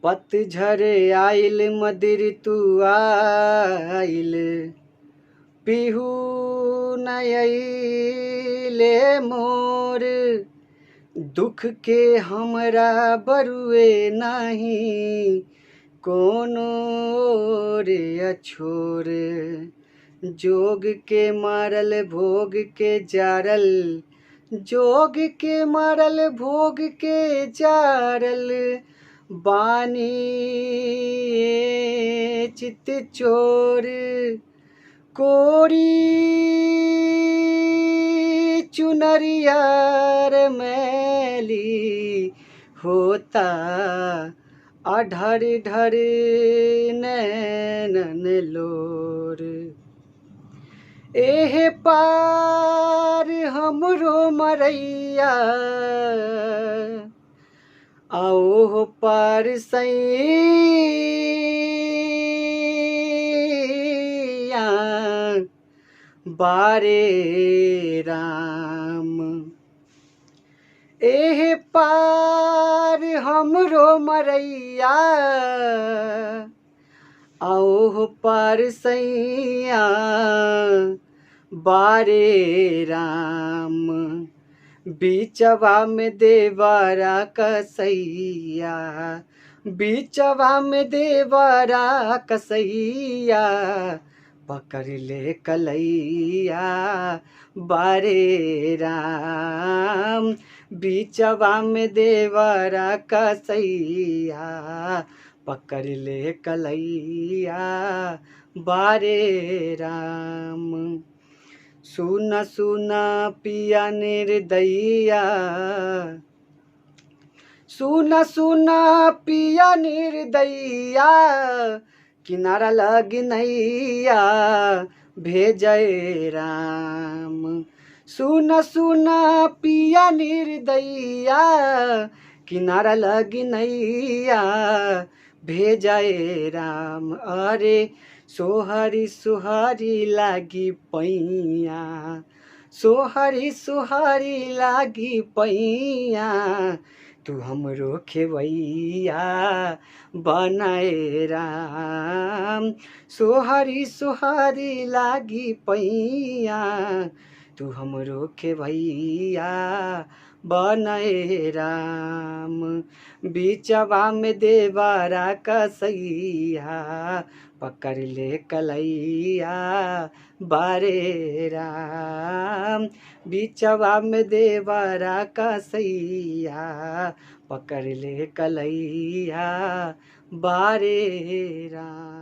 पतझर आइल मदिर तू आइल पिहू नयले मोर दुख के हमरा बरुए नहीं कोनो रे अछोर जोग के मारल भोग के जारल जोग के मारल भोग के जारल बानी चित चोर कोरी चुनरियार मैली होता अढर ढर नैनन लोर एह पार हमरो मरैया आओ पार सैया बारे राम एह पार हमरो मरैया आओ पार सैया बारे राम बीचवा में देवरा कसैया बीचवा में देवरा कसैया पकड़ ले कलैया बारे राम बीचवा में देवरा कसैया पकड़ ले कलैया बारे राम सुना सुना पिया निर्दयिया सुना सुना पिया निर्दयिया किनारा लग नैया भेजय राम सुना सुना पिया निर्दयिया किनारा लग नैया भेजय राम अरे सोहरी सुहारी लागी पैया सोहरी सुहारी लागी पैया तू हमरो खेवैया बनाए राम सोहरी सुहारी लागी पैया तू हमरो खेवैया बनाए राम बीचवा में देवरा कसैया पकड़ ले कलैया बारे राम बीचवा में देवरा कसैया पकड़ ले कलैया बारे राम।